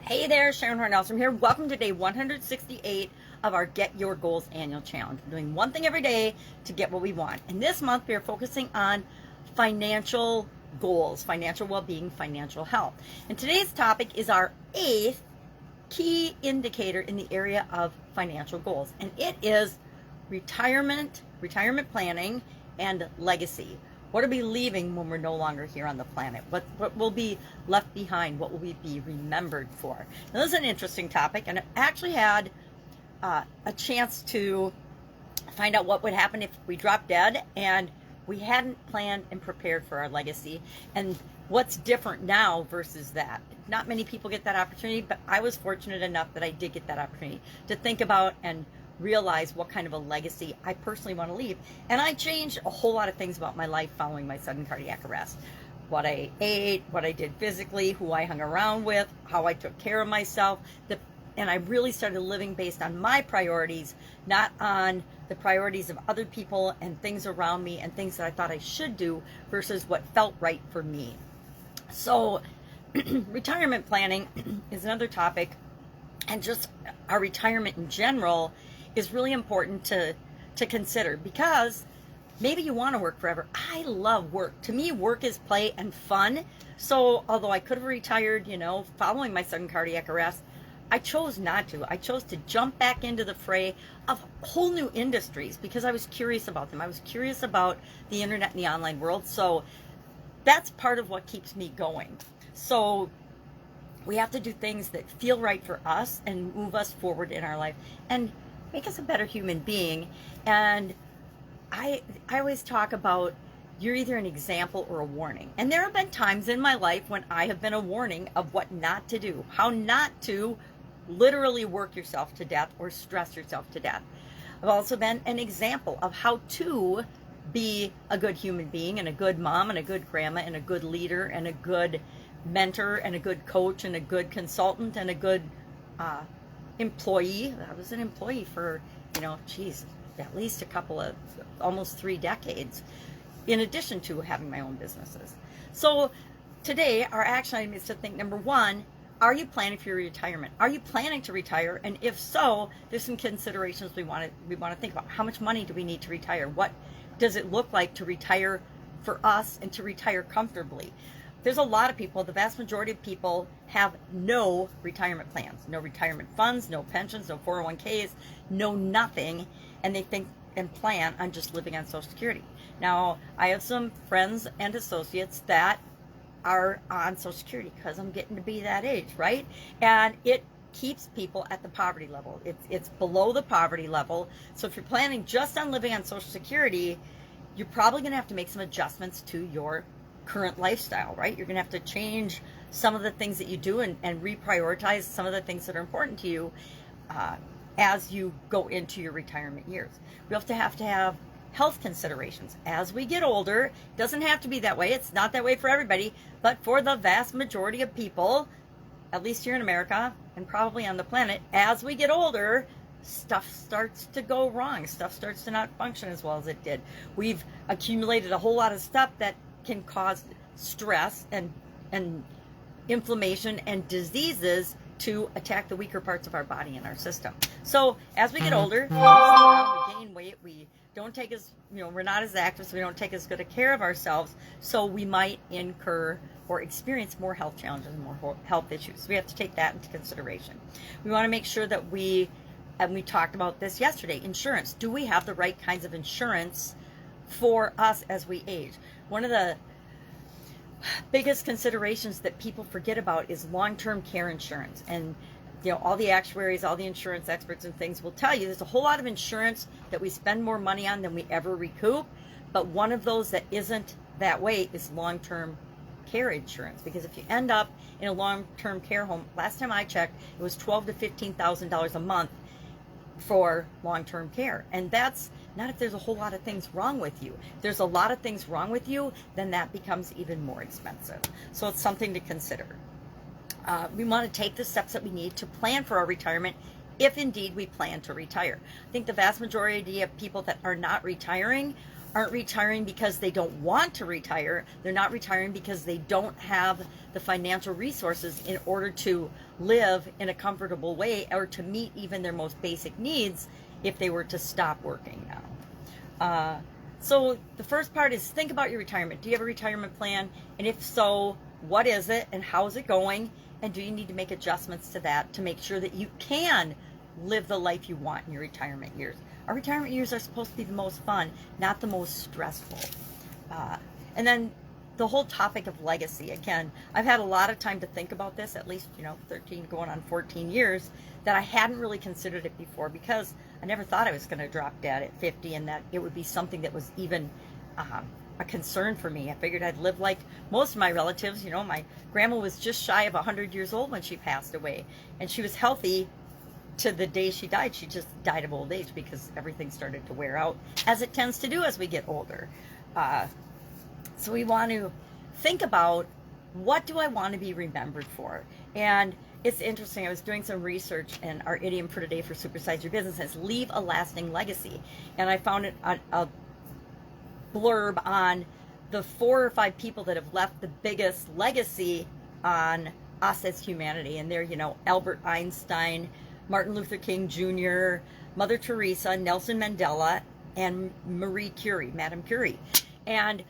Hey there, Horne-Ellstrom here. Welcome to day 168 of our Get Your Goals annual challenge. We're doing one thing every day to get what we want. And this month we are focusing on financial goals, financial well-being, financial health. And today's topic is our 8th key indicator in the area of financial goals. And it is retirement planning, and legacy. What are we leaving when we're no longer here on the planet? What will be left behind? What will we be remembered for? Now, this is an interesting topic, and I actually had a chance to find out what would happen if we dropped dead and we hadn't planned and prepared for our legacy, and what's different now versus that. Not many people get that opportunity, but I was fortunate enough that I did get that opportunity to think about and realize what kind of a legacy I personally want to leave. And I changed a whole lot of things about my life following my sudden cardiac arrest. What I ate, what I did physically, who I hung around with, how I took care of myself. And I really started living based on my priorities, not on the priorities of other people and things around me and things that I thought I should do versus what felt right for me. So retirement planning is another topic, and just our retirement in general is really important to consider, because maybe you want to work forever. I love work. To me, work is play and fun. So although I could have retired, following my sudden cardiac arrest, I chose not to. I chose to jump back into the fray of whole new industries because I was curious about them. I was curious about the internet and the online world. So that's part of what keeps me going. So we have to do things that feel right for us and move us forward in our life and make us a better human being. And I always talk about, you're either an example or a warning. And there have been times in my life when I have been a warning of what not to do, how not to literally work yourself to death or stress yourself to death. I've also been an example of how to be a good human being and a good mom and a good grandma and a good leader and a good mentor and a good coach and a good consultant and a good employee. I was an employee for, at least a couple of, almost 3 decades, in addition to having my own businesses. So today, our action item is to think, number one, are you planning for your retirement? Are you planning to retire? And if so, there's some considerations we want to think about. How much money do we need to retire? What does it look like to retire for us and to retire comfortably? There's a lot of people, the vast majority of people have no retirement plans, no retirement funds, no pensions, no 401ks, no nothing, and they think and plan on just living on Social Security. Now, I have some friends and associates that are on Social Security because I'm getting to be that age, right? And it keeps people at the poverty level. It's below the poverty level. So if you're planning just on living on Social Security, you're probably going to have to make some adjustments to your current lifestyle, right? You're going to have to change some of the things that you do and reprioritize some of the things that are important to you as you go into your retirement years. We also have to have health considerations. As we get older, it doesn't have to be that way. It's not that way for everybody, but for the vast majority of people, at least here in America and probably on the planet, as we get older, stuff starts to go wrong. Stuff starts to not function as well as it did. We've accumulated a whole lot of stuff that can cause stress and inflammation and diseases to attack the weaker parts of our body and our system. So as we get older, we gain weight, we don't take as, we're not as active, so we don't take as good a care of ourselves, so we might incur or experience more health challenges and more health issues. So we have to take that into consideration. We want to make sure that and we talked about this yesterday, insurance. Do we have the right kinds of insurance for us as we age? One of the biggest considerations that people forget about is long-term care insurance. And all the actuaries, all the insurance experts and things will tell you there's a whole lot of insurance that we spend more money on than we ever recoup. But one of those that isn't that way is long-term care insurance. Because if you end up in a long-term care home, last time I checked, it was $12,000 to $15,000 a month for long-term care. And that's not if there's a whole lot of things wrong with you. If there's a lot of things wrong with you, then that becomes even more expensive. So it's something to consider. We want to take the steps that we need to plan for our retirement if indeed we plan to retire. I think the vast majority of people that are not retiring aren't retiring because they don't want to retire. They're not retiring because they don't have the financial resources in order to live in a comfortable way or to meet even their most basic needs if they were to stop working now. So the first part is think about your retirement. Do you have a retirement plan? And if so, what is it and how is it going? And do you need to make adjustments to that to make sure that you can live the life you want in your retirement years? Our retirement years are supposed to be the most fun, not the most stressful. And then the whole topic of legacy. Again, I've had a lot of time to think about this, at least, 13 going on 14 years, that I hadn't really considered it before because I never thought I was going to drop dead at 50 and that it would be something that was even a concern for me. I figured I'd live like most of my relatives. My grandma was just shy of 100 years old when she passed away, and she was healthy to the day she died. She just died of old age because everything started to wear out, as it tends to do as we get older. So we want to think about, what do I want to be remembered for? And it's interesting, I was doing some research, and our idiom for today for Supersize Your Business is leave a lasting legacy. And I found a blurb on the 4 or 5 people that have left the biggest legacy on us as humanity. And they're, Albert Einstein, Martin Luther King Jr., Mother Teresa, Nelson Mandela, and Marie Curie, Madame Curie. And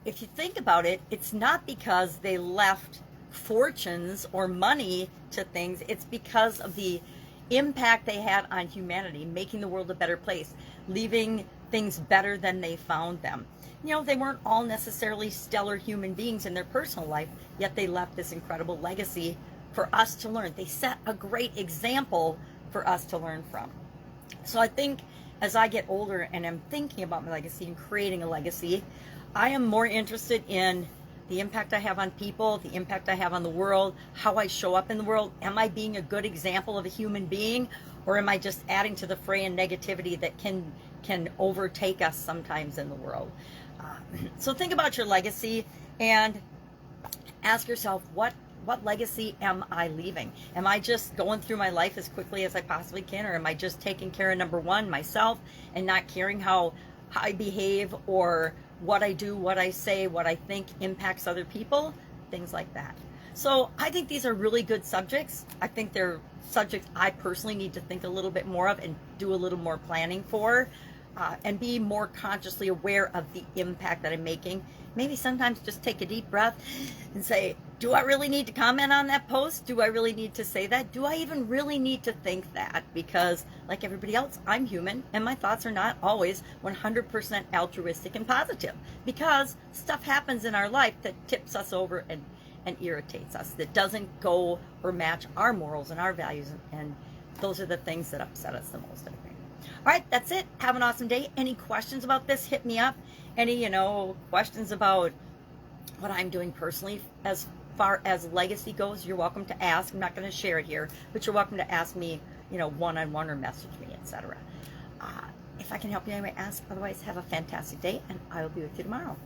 if you think about it, it's not because they left fortunes or money to things. It's because of the impact they had on humanity, making the world a better place, leaving things better than they found them. They weren't all necessarily stellar human beings in their personal life, yet they left this incredible legacy for us to learn. They set a great example for us to learn from. So I think as I get older and I'm thinking about my legacy and creating a legacy, I am more interested in the impact I have on people, the impact I have on the world, how I show up in the world. Am I being a good example of a human being, or am I just adding to the fray and negativity that can overtake us sometimes in the world? So think about your legacy and ask yourself, what legacy am I leaving? Am I just going through my life as quickly as I possibly can, or am I just taking care of number one, myself, and not caring how I behave or what I do, what I say, what I think impacts other people, things like that. So I think these are really good subjects. I think they're subjects I personally need to think a little bit more of and do a little more planning for, and be more consciously aware of the impact that I'm making. Maybe sometimes just take a deep breath and say, do I really need to comment on that post? Do I really need to say that? Do I even really need to think that? Because like everybody else, I'm human, and my thoughts are not always 100% altruistic and positive, because stuff happens in our life that tips us over and irritates us, that doesn't go or match our morals and our values, and those are the things that upset us the most, I think. All right, that's it. Have an awesome day. Any questions about this, hit me up. Any, questions about what I'm doing personally as far as legacy goes, you're welcome to ask. I'm not going to share it here, but you're welcome to ask me, one-on-one or message me, etc. If I can help you anyway, ask. Otherwise, have a fantastic day, and I will be with you tomorrow.